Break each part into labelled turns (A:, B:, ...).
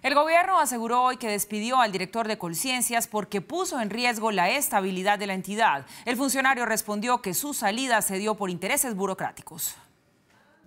A: El gobierno aseguró hoy que despidió al director de Colciencias porque puso en riesgo la estabilidad de la entidad. El funcionario respondió que su salida se dio por intereses burocráticos.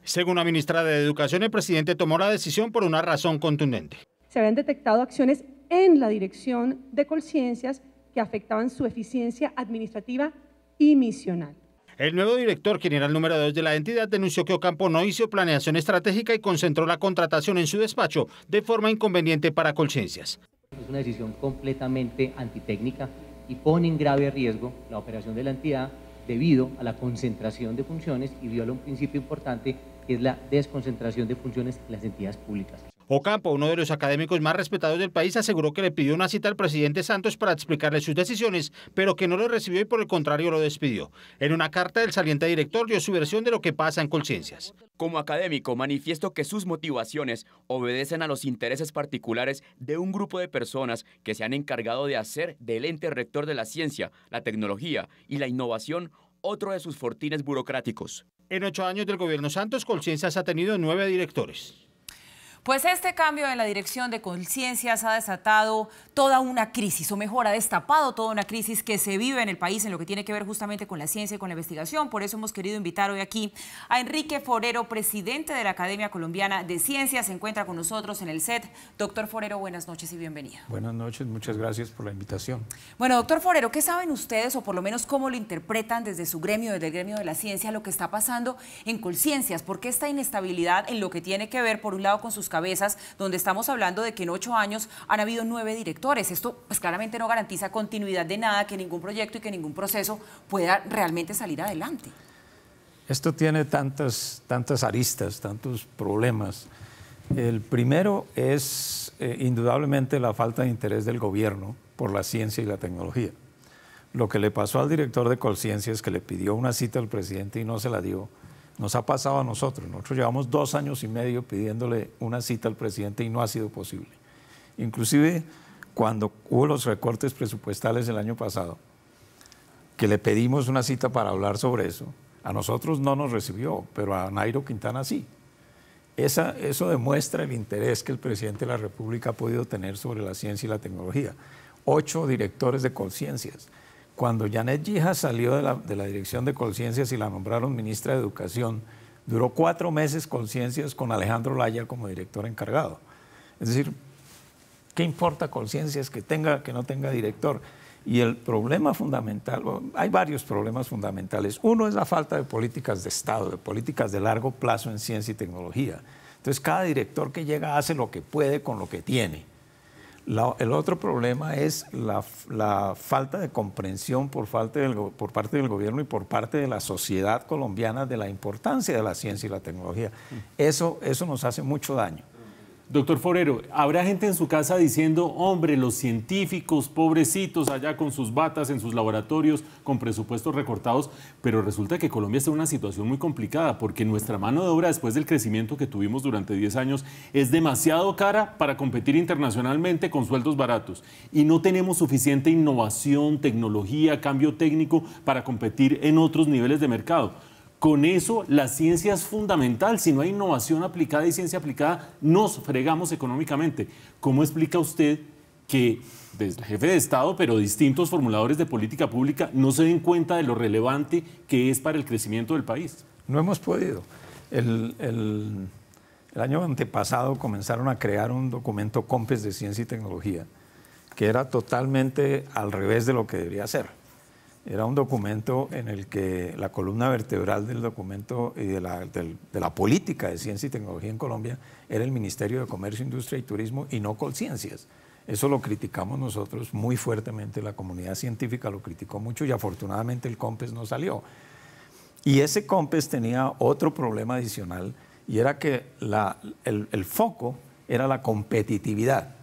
B: Según la ministra de Educación, el presidente tomó la decisión por una razón contundente.
C: Se habían detectado acciones en la dirección de Colciencias que afectaban su eficiencia administrativa y misional.
B: El nuevo director, quien era el número 2 de la entidad, denunció que Ocampo no hizo planeación estratégica y concentró la contratación en su despacho de forma inconveniente para Colciencias.
D: Es una decisión completamente antitécnica y pone en grave riesgo la operación de la entidad debido a la concentración de funciones y viola un principio importante que es la desconcentración de funciones en las entidades públicas.
B: Ocampo, uno de los académicos más respetados del país, aseguró que le pidió una cita al presidente Santos para explicarle sus decisiones, pero que no lo recibió y por el contrario lo despidió. En una carta, el saliente director dio su versión de lo que pasa en Colciencias.
E: Como académico, manifiesto que sus motivaciones obedecen a los intereses particulares de un grupo de personas que se han encargado de hacer del ente rector de la ciencia, la tecnología y la innovación otro de sus fortines burocráticos.
B: En 8 años del gobierno Santos, Colciencias ha tenido 9 directores.
A: Pues este cambio en la dirección de Colciencias ha desatado toda una crisis, o mejor, ha destapado toda una crisis que se vive en el país en lo que tiene que ver justamente con la ciencia y con la investigación. Por eso hemos querido invitar hoy aquí a Enrique Forero, presidente de la Academia Colombiana de Ciencias. Se encuentra con nosotros en el set. Doctor Forero, buenas noches y bienvenido.
F: Buenas noches, muchas gracias por la invitación.
A: Bueno, doctor Forero, ¿qué saben ustedes, o por lo menos cómo lo interpretan desde su gremio, desde el gremio de la ciencia, lo que está pasando en Colciencias? ¿Por qué esta inestabilidad en lo que tiene que ver, por un lado, con sus cabezas, donde estamos hablando de que en 8 años han habido 9 directores? Esto pues claramente no garantiza continuidad de nada, que ningún proyecto y que ningún proceso pueda realmente salir adelante.
F: Esto tiene tantas aristas, tantos problemas. El primero es indudablemente la falta de interés del gobierno por la ciencia y la tecnología. Lo que le pasó al director de Colciencias, que le pidió una cita al presidente y no se la dio, nos ha pasado a nosotros. Nosotros llevamos 2 años y medio pidiéndole una cita al presidente y no ha sido posible. Inclusive cuando hubo los recortes presupuestales el año pasado, que le pedimos una cita para hablar sobre eso, a nosotros no nos recibió, pero a Nairo Quintana sí. Eso demuestra el interés que el presidente de la República ha podido tener sobre la ciencia y la tecnología. 8 directores de Colciencias. Cuando Janet Gija salió de la dirección de Colciencias y la nombraron ministra de Educación, duró 4 meses Colciencias con Alejandro Laya como director encargado. Es decir, ¿qué importa Colciencias que no tenga director? Y el problema fundamental, hay varios problemas fundamentales. Uno es la falta de políticas de Estado, de políticas de largo plazo en ciencia y tecnología. Entonces, cada director que llega hace lo que puede con lo que tiene. El otro problema es la falta de comprensión por parte del gobierno y por parte de la sociedad colombiana de la importancia de la ciencia y la tecnología. Eso nos hace mucho daño.
G: Doctor Forero, habrá gente en su casa diciendo, hombre, los científicos, pobrecitos, allá con sus batas en sus laboratorios, con presupuestos recortados, pero resulta que Colombia está en una situación muy complicada, porque nuestra mano de obra, después del crecimiento que tuvimos durante 10 años, es demasiado cara para competir internacionalmente con sueldos baratos. Y no tenemos suficiente innovación, tecnología, cambio técnico para competir en otros niveles de mercado. Con eso, la ciencia es fundamental. Si no hay innovación aplicada y ciencia aplicada, nos fregamos económicamente. ¿Cómo explica usted que desde el jefe de Estado, pero distintos formuladores de política pública, no se den cuenta de lo relevante que es para el crecimiento del país?
F: No hemos podido. El año antepasado comenzaron a crear un documento COMPES de Ciencia y Tecnología, que era totalmente al revés de lo que debería ser. Era un documento en el que la columna vertebral del documento y de la política de ciencia y tecnología en Colombia era el Ministerio de Comercio, Industria y Turismo y no Colciencias. Eso lo criticamos nosotros muy fuertemente, la comunidad científica lo criticó mucho y afortunadamente el COMPES no salió. Y ese COMPES tenía otro problema adicional y era que el foco era la competitividad.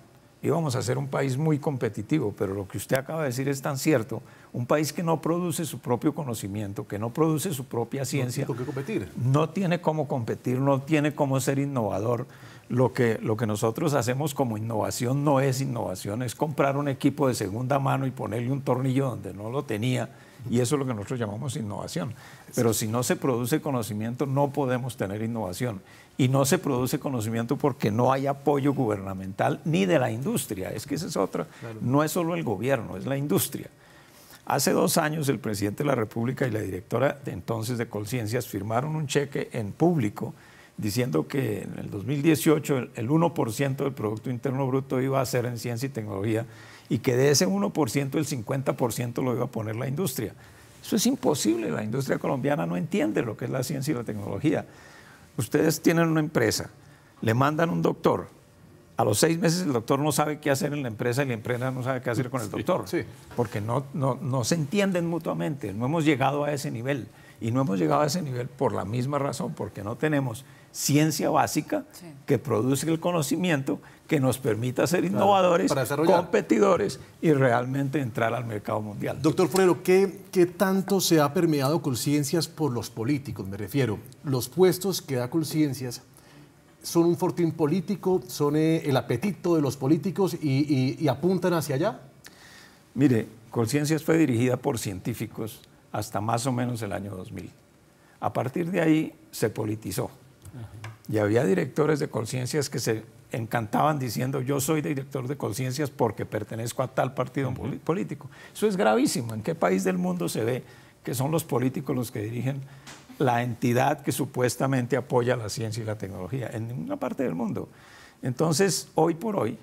F: Íbamos a ser un país muy competitivo, pero lo que usted acaba de decir es tan cierto. Un país que no produce su propio conocimiento, que no produce su propia ciencia,
G: no tiene con qué competir.
F: No tiene cómo competir, no tiene cómo ser innovador. Lo que nosotros hacemos como innovación no es innovación, es comprar un equipo de segunda mano y ponerle un tornillo donde no lo tenía, y eso es lo que nosotros llamamos innovación. Pero si no se produce conocimiento, no podemos tener innovación. y no se produce conocimiento porque no hay apoyo gubernamental ni de la industria. Es que esa es otra, no es solo el gobierno, es la industria. Hace 2 años el presidente de la República y la directora de entonces de Colciencias firmaron un cheque en público diciendo que en el 2018 el 1% del Producto Interno Bruto iba a ser en ciencia y tecnología y que de ese 1% el 50% lo iba a poner la industria. Eso es imposible, la industria colombiana no entiende lo que es la ciencia y la tecnología. Ustedes tienen una empresa, le mandan un doctor, a los 6 meses el doctor no sabe qué hacer en la empresa y la empresa no sabe qué hacer con el doctor, porque no se entienden mutuamente, no hemos llegado a ese nivel. Y no hemos llegado a ese nivel por la misma razón, porque no tenemos ciencia básica que produzca el conocimiento que nos permita ser innovadores, competidores y realmente entrar al mercado mundial.
H: Doctor Forero, ¿qué tanto se ha permeado Colciencias por los políticos? Me refiero, los puestos que da Colciencias son un fortín político, son el apetito de los políticos y apuntan hacia allá.
F: Mire, Colciencias fue dirigida por científicos hasta más o menos el año 2000. A partir de ahí se politizó. Y había directores de Colciencias que se encantaban diciendo yo soy director de Colciencias porque pertenezco a tal partido político. Eso es gravísimo. ¿En qué país del mundo se ve que son los políticos los que dirigen la entidad que supuestamente apoya la ciencia y la tecnología? En ninguna parte del mundo. Entonces, hoy por hoy,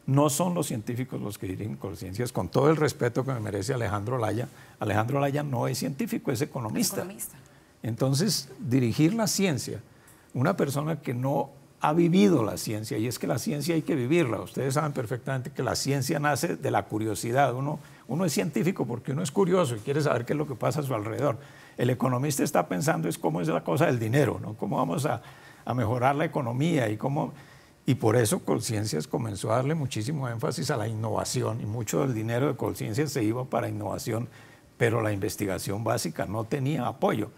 F: no son los científicos los que dirigen Colciencias, con todo el respeto que me merece Alejandro Laya. Alejandro Laya no es científico, es economista. Entonces, dirigir la ciencia, una persona que no ha vivido la ciencia, y es que la ciencia hay que vivirla. Ustedes saben perfectamente que la ciencia nace de la curiosidad. Uno es científico porque uno es curioso y quiere saber qué es lo que pasa a su alrededor. El economista está pensando es cómo es la cosa del dinero, ¿no? Cómo vamos a mejorar la economía y cómo... Y por eso Colciencias comenzó a darle muchísimo énfasis a la innovación y mucho del dinero de Colciencias se iba para innovación, pero la investigación básica no tenía apoyo.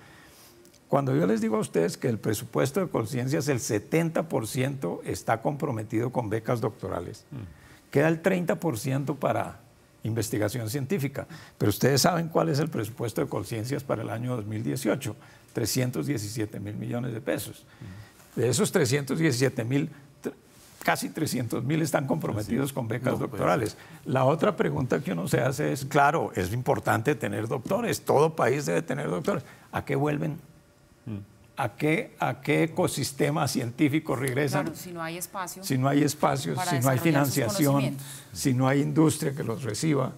F: Cuando yo les digo a ustedes que el presupuesto de Colciencias, el 70% está comprometido con becas doctorales, queda el 30% para investigación científica, pero ustedes saben cuál es el presupuesto de Colciencias para el año 2018, 317.000 millones de pesos. De esos 317.000, casi 300.000 están comprometidos con becas doctorales. La otra pregunta que uno se hace es, claro, es importante tener doctores, todo país debe tener doctores. ¿A qué vuelven? ¿A qué ecosistema científico regresan?
A: Claro, si no hay espacio.
F: Si no hay espacios, si no hay financiación, si no hay industria que los reciba.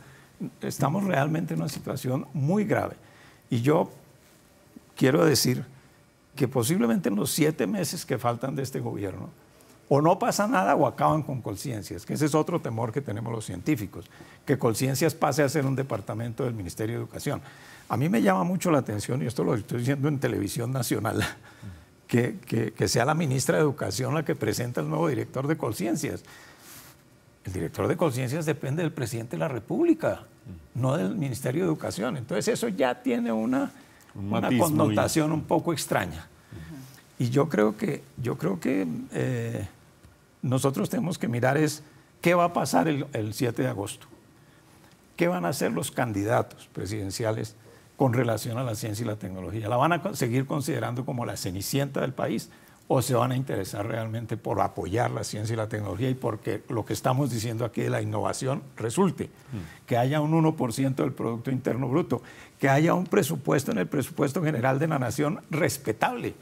F: Estamos realmente en una situación muy grave. Y yo quiero decir que posiblemente en los 7 meses que faltan de este gobierno, o no pasa nada o acaban con Colciencias, que ese es otro temor que tenemos los científicos, que Colciencias pase a ser un departamento del Ministerio de Educación. A mí me llama mucho la atención, y esto lo estoy diciendo en televisión nacional, que sea la ministra de Educación la que presenta el nuevo director de Colciencias. El director de Colciencias depende del presidente de la República, no del Ministerio de Educación. Entonces eso ya tiene una connotación un poco extraña. Y yo creo que nosotros tenemos que mirar es qué va a pasar el 7 de agosto. ¿Qué van a hacer los candidatos presidenciales con relación a la ciencia y la tecnología? ¿La van a seguir considerando como la cenicienta del país o se van a interesar realmente por apoyar la ciencia y la tecnología y porque lo que estamos diciendo aquí de la innovación resulte? Que haya un 1% del Producto Interno Bruto, que haya un presupuesto en el presupuesto general de la nación respetable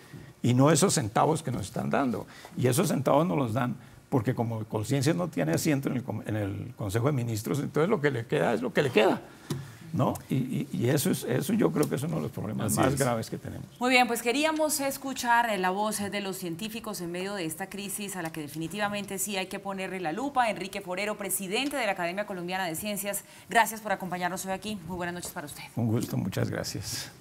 F: y no esos centavos que nos están dando. Y esos centavos nos los dan porque como Colciencias no tiene asiento en el Consejo de Ministros, entonces lo que le queda es lo que le queda, ¿no? Y eso yo creo que es uno de los problemas más graves que tenemos.
A: Muy bien, pues queríamos escuchar la voz de los científicos en medio de esta crisis a la que definitivamente sí hay que ponerle la lupa. Enrique Forero, presidente de la Academia Colombiana de Ciencias, gracias por acompañarnos hoy aquí. Muy buenas noches para usted.
F: Un gusto, muchas gracias.